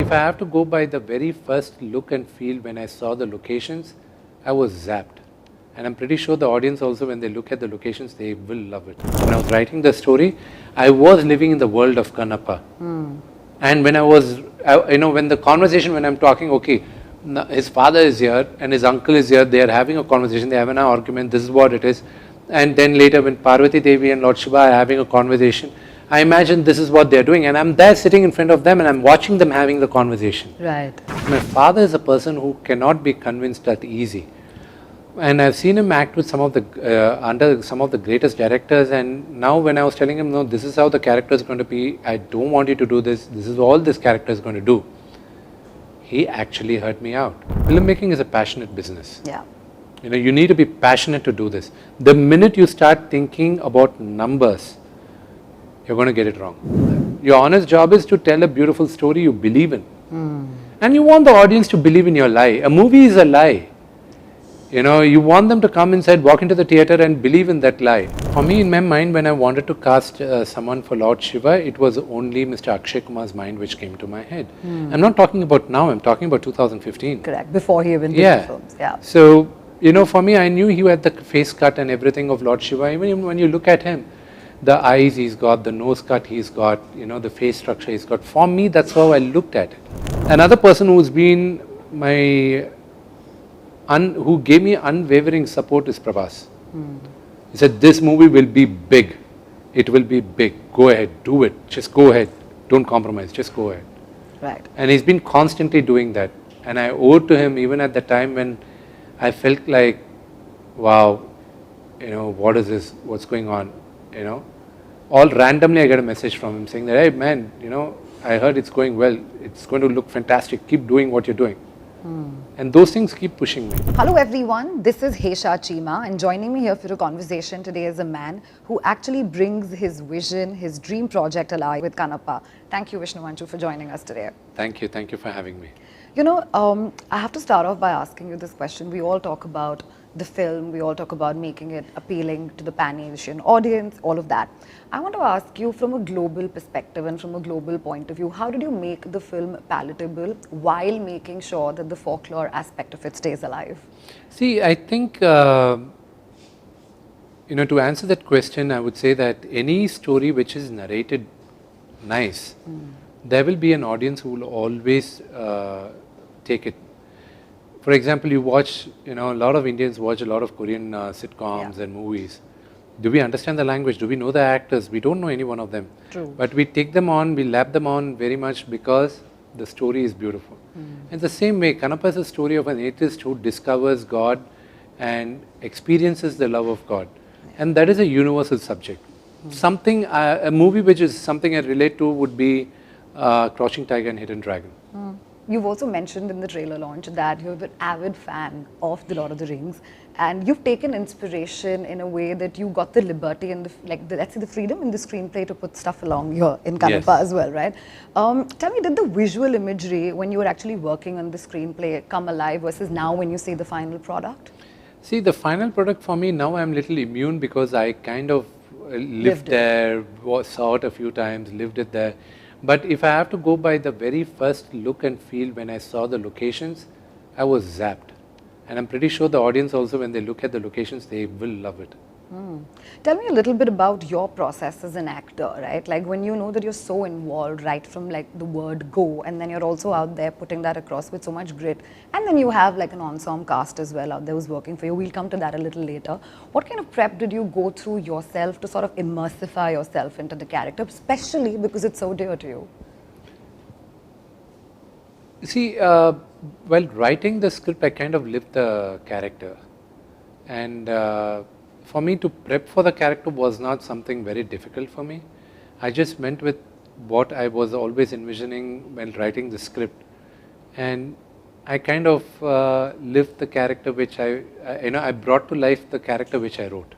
if I have to go by the very first look and feel when I saw the locations, I was zapped. And I'm pretty sure the audience also, when they look at the locations, they will love it. When I was writing the story, I was living in the world of Kannappa. And when when the conversation, when I'm talking, okay, his father is here and his uncle is here, they are having a conversation, they have an argument, this is what it is. And then later when Parvati Devi and Lord Shiva are having a conversation, I imagine this is what they're doing, and I'm there sitting in front of them and I'm watching them having the conversation. Right. My father is a person who cannot be convinced that easy. And I've seen him act with some of the, under some of the greatest directors, and now when I was telling him, no, this is how the character is going to be, I don't want you to do this, this is all this character is going to do. He actually heard me out. Filmmaking is a passionate business. Yeah. You need to be passionate to do this. The minute you start thinking about numbers, you're going to get it wrong. Your honest job is to tell a beautiful story you believe in. And you want the audience to believe in your lie. A movie is a lie. You want them to come inside, walk into the theater and believe in that lie. For me, in my mind, when I wanted to cast someone for Lord Shiva, it was only Mr. Akshay Kumar's mind which came to my head. I'm not talking about now, I'm talking about 2015. Correct, before he even did the films. Yeah. So, for me, I knew he had the face cut and everything of Lord Shiva. Even when you look at him, the eyes he's got, the nose cut he's got, the face structure he's got. For me, that's how I looked at it. Another person who's been who gave me unwavering support is Prabhas. He said, this movie will be big. It will be big. Go ahead, do it. Just go ahead. Don't compromise. Just go ahead. Right. And he's been constantly doing that. And I owe to him even at the time when I felt like, wow, what is this? What's going on? All randomly I get a message from him saying that, hey man, I heard it's going well. It's going to look fantastic. Keep doing what you're doing. And those things keep pushing me. Hello everyone, this is Hesha Chimah, and joining me here for a conversation today is a man who actually brings his vision, his dream project alive with Kannappa. Thank you, Vishnu Manchu, for joining us today. Thank you for having me. I have to start off by asking you this question. We all talk about the film, we all talk about making it appealing to the pan-Asian audience, all of that. I want to ask you from a global perspective and from a global point of view, how did you make the film palatable while making sure that the folklore aspect of it stays alive? See, I think, to answer that question, I would say that any story which is narrated nice, there will be an audience who will always take it. For example, you watch, a lot of Indians watch a lot of Korean sitcoms and movies. Do we understand the language? Do we know the actors? We don't know any one of them. True. But we take them on, we lap them on very much because the story is beautiful. In the same way, Kannappa is a story of an atheist who discovers God and experiences the love of God. And that is a universal subject. Something, a movie which is something I relate to would be Crouching Tiger and Hidden Dragon. You've also mentioned in the trailer launch that you're an avid fan of The Lord of the Rings, and you've taken inspiration in a way that you got the liberty and the freedom in the screenplay to put stuff along here in Kannappa as well, right? Tell me, did the visual imagery when you were actually working on the screenplay come alive versus now when you see the final product? See, the final product for me, now I'm a little immune because I kind of lived there, saw it a few times, lived it there. But if I have to go by the very first look and feel when I saw the locations, I was zapped. And I'm pretty sure the audience also, when they look at the locations, they will love it. Tell me a little bit about your process as an actor, right? Like when you know that you're so involved right from the word go, and then you're also out there putting that across with so much grit, and then you have an ensemble cast as well out there who's working for you. We'll come to that a little later. What kind of prep did you go through yourself to sort of immersify yourself into the character, especially because it's so dear to you? See, while writing the script, I kind of lived the character. And for me to prep for the character was not something very difficult for me. I just went with what I was always envisioning while writing the script. And I kind of lived the character which I brought to life the character which I wrote.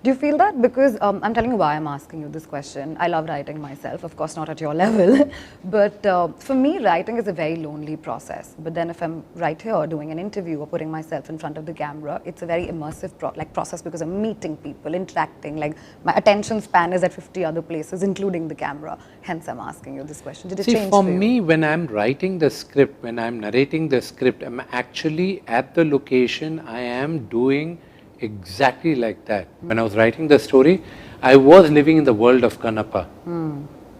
Do you feel that? Because I'm telling you why I'm asking you this question. I love writing myself, of course not at your level, but for me writing is a very lonely process. But then if I'm right here doing an interview or putting myself in front of the camera, it's a very immersive process because I'm meeting people, interacting, like my attention span is at 50 other places, including the camera. Hence I'm asking you this question. Did it change for for you? me, when I'm writing the script, when I'm narrating the script, I'm actually at the location, I am doing exactly like that. When I was writing the story, I was living in the world of Kannappa.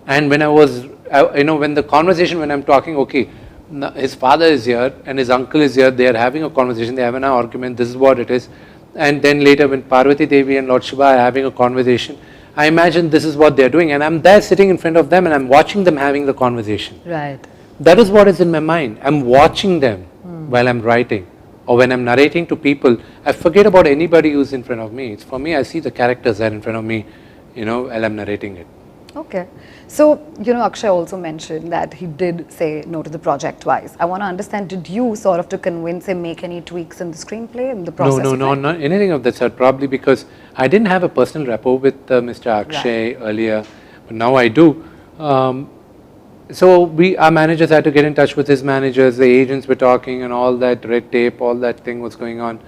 And when when the conversation, when I'm talking, okay, his father is here and his uncle is here, they are having a conversation, they have an argument, this is what it is. And then later when Parvati Devi and Lord Shiva are having a conversation, I imagine this is what they're doing, and I'm there sitting in front of them and I'm watching them having the conversation. Right. That is what is in my mind. I'm watching them while I'm writing. Or when I'm narrating to people, I forget about anybody who's in front of me. It's for me, I see the characters that are in front of me, while I'm narrating it. Okay. So, Akshay also mentioned that he did say no to the project twice. I want to understand, did you sort of to convince him, make any tweaks in the screenplay, in the process? No, not anything of that sort. Probably because I didn't have a personal rapport with Mr. Akshay earlier, but now I do. So our managers had to get in touch with his managers, the agents were talking and all that red tape, all that thing was going on.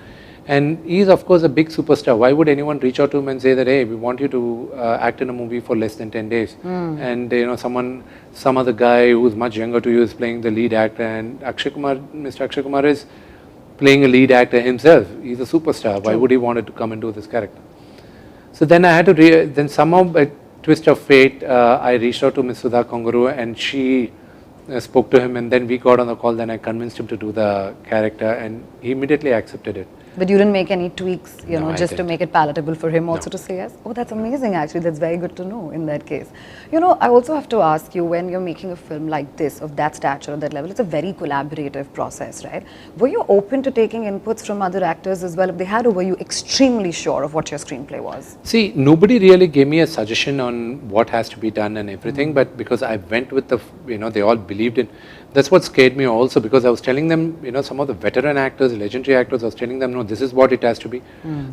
And he's of course a big superstar. Why would anyone reach out to him and say that, hey, we want you to act in a movie for less than 10 days. And some other guy who's much younger to you is playing the lead actor, and Mr. Akshay Kumar is playing a lead actor himself. He's a superstar. Why would he want to come and do this character? So then I had to, then somehow by twist of fate, I reached out to Ms. Sudha Konguru and she spoke to him, and then we got on the call. Then I convinced him to do the character and he immediately accepted it. But you didn't make any tweaks, No, just to make it palatable for him also to say yes? Oh, that's amazing actually. That's very good to know in that case. I also have to ask you, when you're making a film like this, of that stature, that level, it's a very collaborative process, right? Were you open to taking inputs from other actors as well if they had, or were you extremely sure of what your screenplay was? See, nobody really gave me a suggestion on what has to be done and everything, but because I went with they all believed in. That's what scared me also, because I was telling them, some of the veteran actors, legendary actors, I was telling them, no, this is what it has to be.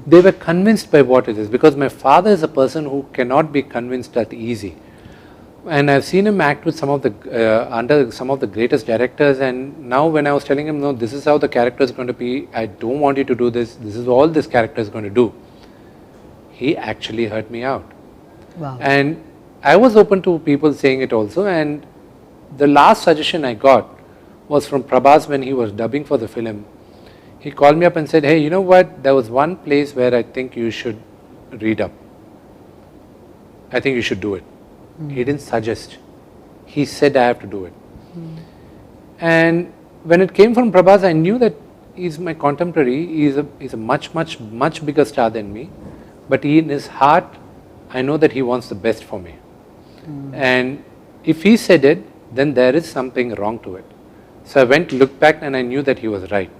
They were convinced by what it is, because my father is a person who cannot be convinced that easy. And I've seen him act with some of the, under some of the greatest directors, and now when I was telling him, no, this is how the character is going to be, I don't want you to do this, this is all this character is going to do. He actually heard me out. Wow. And I was open to people saying it also, and the last suggestion I got was from Prabhas when he was dubbing for the film. He called me up and said, hey, you know what, there was one place where I think you should redub. I think you should do it. He didn't suggest. He said I have to do it. And when it came from Prabhas, I knew that he's my contemporary. He's a much, much, much bigger star than me. But in his heart, I know that he wants the best for me. And if he said it, then there is something wrong to it. So I went to look back and I knew that he was right.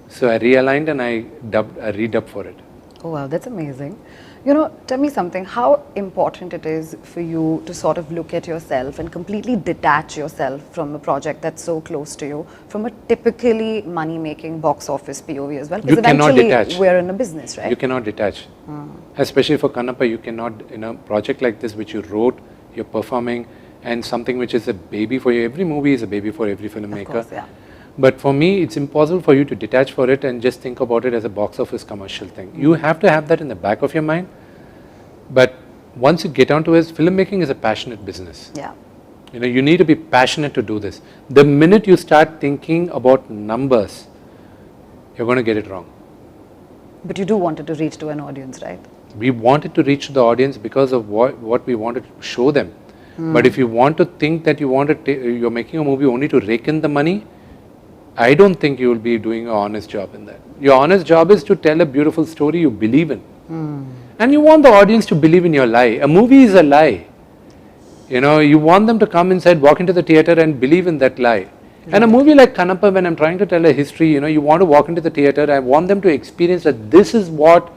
So I realigned and I redubbed for it. Oh wow, that's amazing. Tell me something, how important it is for you to sort of look at yourself and completely detach yourself from a project that's so close to you, from a typically money-making box office POV as well? Because eventually detach. We're in a business, right? You cannot detach. Especially for Kannappa, you cannot, in a project like this which you wrote, you're performing, and something which is a baby for you. Every movie is a baby for every filmmaker. Of course, yeah. But for me, it's impossible for you to detach for it and just think about it as a box office commercial thing. You have to have that in the back of your mind. But once you get onto it, filmmaking is a passionate business. Yeah. You need to be passionate to do this. The minute you start thinking about numbers, you're going to get it wrong. But you do want it to reach to an audience, right? We wanted to reach the audience because of what we wanted to show them. But if you want to think that you're making a movie only to rake in the money, I don't think you will be doing an honest job in that. Your honest job is to tell a beautiful story you believe in. And you want the audience to believe in your lie. A movie is a lie. You want them to come inside, walk into the theater and believe in that lie. And a movie like Kannappa, when I'm trying to tell a history, you want to walk into the theater, I want them to experience that this is what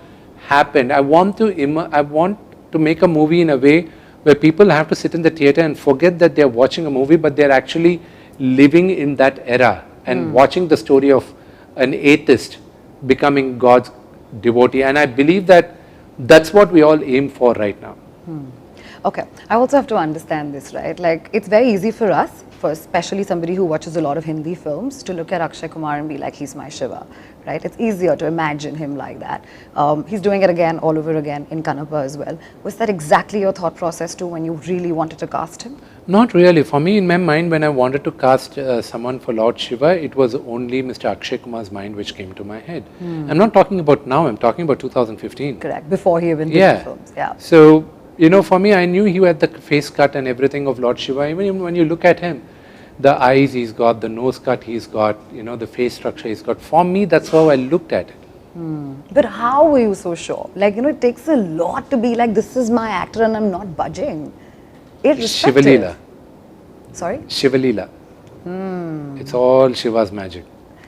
happened. I want to make a movie in a way where people have to sit in the theater and forget that they're watching a movie, but they're actually living in that era and watching the story of an atheist becoming God's devotee. And I believe that That's what we all aim for right now. Okay, I also have to understand this, right? Like, it's very easy for us, for especially somebody who watches a lot of Hindi films, to look at Akshay Kumar and be like, he's my Shiva, right? It's easier to imagine him like that. He's doing it again, all over again, in Kannappa as well. Was that exactly your thought process too, when you really wanted to cast him? Not really. For me, in my mind, when I wanted to cast someone for Lord Shiva, it was only Mr. Akshay Kumar's mind which came to my head. I'm not talking about now, I'm talking about 2015. Correct, before he even did the films, yeah. So, you know, for me, I knew he had the face cut and everything of Lord Shiva. Even when you look at him, the eyes he's got, the nose cut he's got, you know, the face structure he's got. For me, that's how I looked at it. But how were you so sure? Like, you know, it takes a lot to be like, this is my actor and I'm not budging. Irrespective. Shivalila. Sorry? Shivalila. It's all Shiva's magic.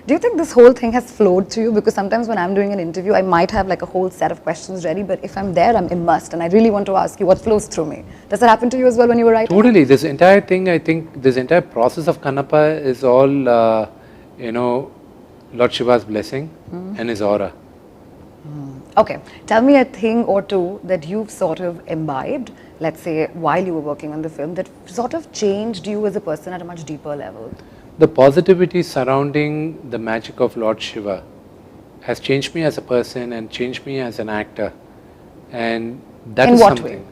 Do you think this whole thing has flowed to you? Because sometimes when I'm doing an interview, I might have like a whole set of questions ready, but if I'm there, I'm immersed and I really want to ask you what flows through me. Does that happen to you as well when you were writing? Totally. This entire thing, I think, this entire process of Kannappa is all, you know, Lord Shiva's blessing and his aura. Okay, tell me a thing or two that you've sort of imbibed, let's say while you were working on the film, that sort of changed you as a person at a much deeper level. The positivity surrounding the magic of Lord Shiva has changed me as a person and changed me as an actor. And that In is what something. way?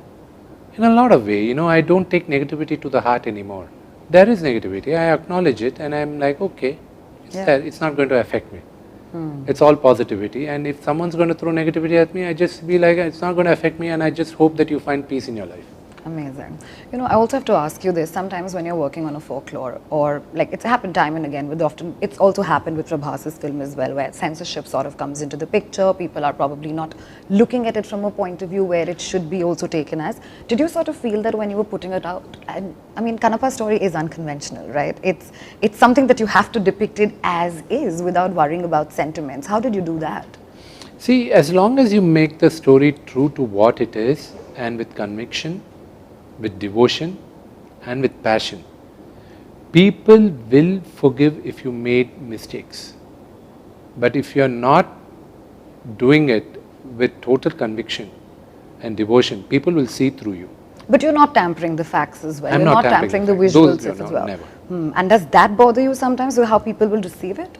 In a lot of ways. You know, I don't take negativity to the heart anymore. There is negativity. I acknowledge it and I'm like, okay, it's there. It's not going to affect me. It's all positivity. And if someone's going to throw negativity at me, I just be like, it's not going to affect me and I just hope that you find peace in your life. Amazing. You know, I also have to ask you this. Sometimes when you're working on a folklore, or like it's happened time and again with often, it's also happened with Prabhas's film as well, where censorship sort of comes into the picture. People are probably not looking at it from a point of view where it should be also taken as. Did you sort of feel that when you were putting it out? And I mean, Kannappa's story is unconventional, right? It's something that you have to depict it as is without worrying about sentiments. How did you do that? See, as long as you make the story true to what it is and with conviction, with devotion and with passion, people will forgive if you made mistakes. But if you are not doing it with total conviction and devotion, people will see through you. But you're not tampering the facts as well. I'm You're not not tampering tampering the the visuals facts. Those, as well. never. And does that bother you sometimes, how people will receive it?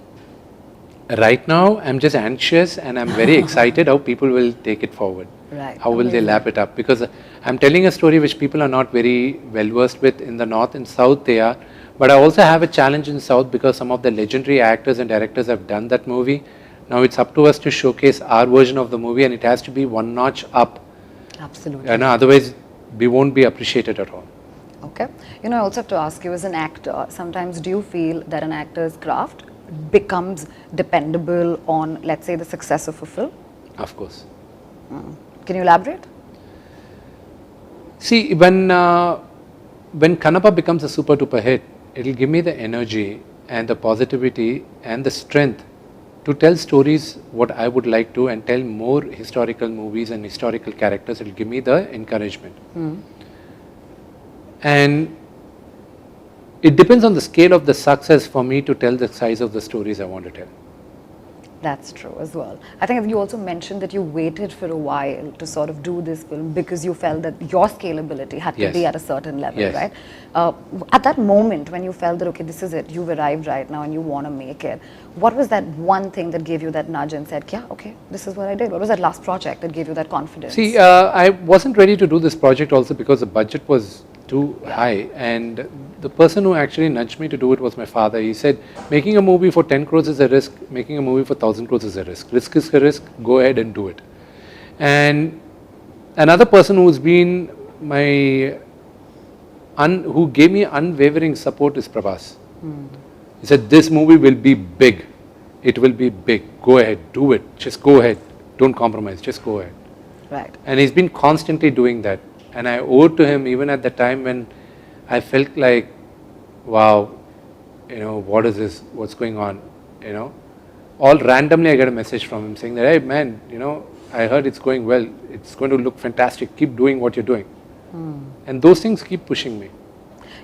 Right now, I'm just anxious and I'm very excited how people will take it forward. Right. How will they lap it up? Because I'm telling a story which people are not very well versed with in the north. In south they are. But I also have a challenge in south because some of the legendary actors and directors have done that movie. Now it's up to us to showcase our version of the movie and it has to be one notch up. Absolutely. And otherwise we won't be appreciated at all. Okay. You know, I also have to ask you as an actor, sometimes do you feel that an actor's craft becomes dependable on, let's say, the success of a film? Of course. Can you elaborate? See, when Kannappa becomes a super duper hit, it will give me the energy and the positivity and the strength to tell stories what I would like to and tell more historical movies and historical characters. It will give me the encouragement. And it depends on the scale of the success for me to tell the size of the stories I want to tell. That's true as well. I think you also mentioned that you waited for a while to sort of do this film because you felt that your scalability had to be at a certain level, right? At that moment when you felt that, okay, this is it, you've arrived right now and you want to make it, what was that one thing that gave you that nudge and said, yeah, okay, this is what I did? What was that last project that gave you that confidence? See, I wasn't ready to do this project also because the budget was too high, and the person who actually nudged me to do it was my father. He said, making a movie for 10 crores is a risk, making a movie for 1,000 crores is a risk. Risk is a risk, go ahead and do it. And another person who's been who gave me unwavering support is Prabhas. He said, this movie will be big. It will be big. Go ahead, do it. Just go ahead. Don't compromise, just go ahead. Right. And he's been constantly doing that. And I owe to him even at the time when I felt like, wow, you know, what is this, what's going on, you know. All randomly I get a message from him saying that, hey man, you know, I heard it's going well, it's going to look fantastic, keep doing what you're doing. And those things keep pushing me.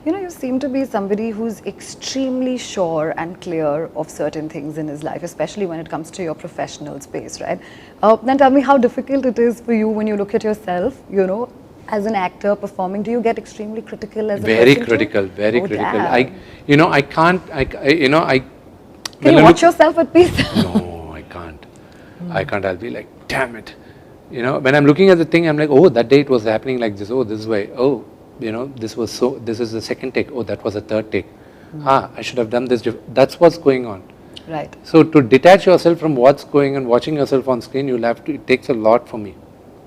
You know, you seem to be somebody who's extremely sure and clear of certain things in his life, especially when it comes to your professional space, right? Then tell me how difficult it is for you when you look at yourself, you know, as an actor performing. Do you get extremely critical as a Very person too? critical, very Oh, critical. damn. I can't, Can when you I watch look, yourself at peace? no, I can't. I can't. I'll be like, damn it. When I'm looking at the thing, I'm like, oh, that day it was happening like this. Oh, this way. Oh, this is the second take. Oh, that was a third take. I should have done this. That's what's going on. Right. So to detach yourself from what's going on, watching yourself on screen, you'll have to, it takes a lot for me.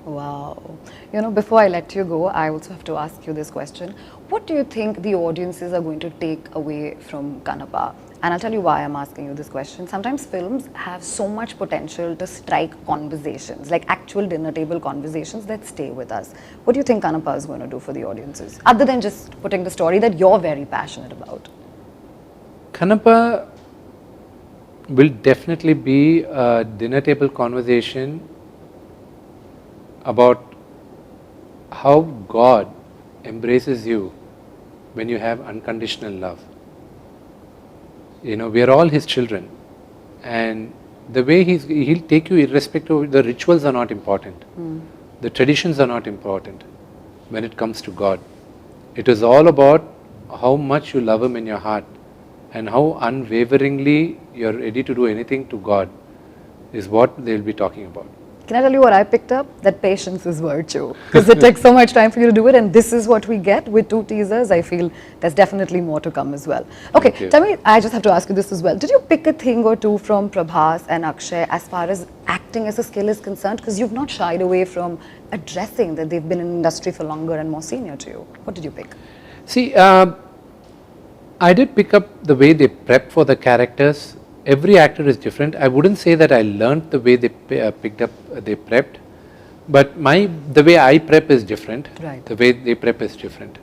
Wow. You know, before I let you go, I also have to ask you this question. What do you think the audiences are going to take away from Kannappa? And I'll tell you why I'm asking you this question. Sometimes films have so much potential to strike conversations, like actual dinner table conversations that stay with us. What do you think Kannappa is going to do for the audiences, other than just putting the story that you're very passionate about? Kannappa will definitely be a dinner table conversation about how God embraces you when you have unconditional love. We are all His children, and the way He'll take you irrespective of the rituals are not important. The traditions are not important when it comes to God. It is all about how much you love Him in your heart and how unwaveringly you're ready to do anything to God is what they'll be talking about. Can I tell you what I picked up? That patience is virtue. Because it takes so much time for you to do it, and this is what we get with 2 teasers. I feel there's definitely more to come as well. Okay, tell me, I just have to ask you this as well. Did you pick a thing or two from Prabhas and Akshay as far as acting as a skill is concerned? Because you've not shied away from addressing that they've been in industry for longer and more senior to you. What did you pick? See, I did pick up the way they prep for the characters. Every actor is different. I wouldn't say that I learned the way they they prepped, but the way I prep is different. Right. The way they prep is different.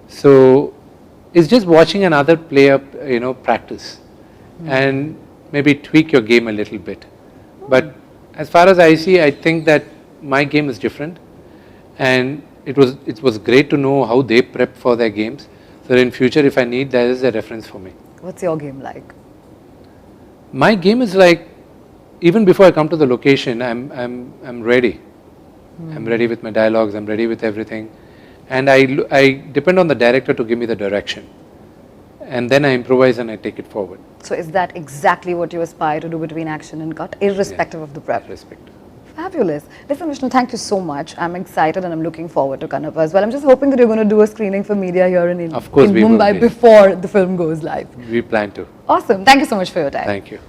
So it's just watching another player, practice, and maybe tweak your game a little bit. But as far as I see, I think that my game is different, and it was great to know how they prep for their games. So in future, if I need, there is a reference for me. What's your game like? My game is like, even before I come to the location, I'm ready. I'm ready with my dialogues. I'm ready with everything, and I depend on the director to give me the direction, and then I improvise and I take it forward. So is that exactly what you aspire to do between action and cut, irrespective of the prep? Respect. Fabulous. Listen, Vishnu, thank you so much. I'm excited and I'm looking forward to Kannappa as well. I'm just hoping that you're going to do a screening for media here in Of course we will Mumbai be. before the film goes live. We plan to. Awesome. Thank you so much for your time. Thank you.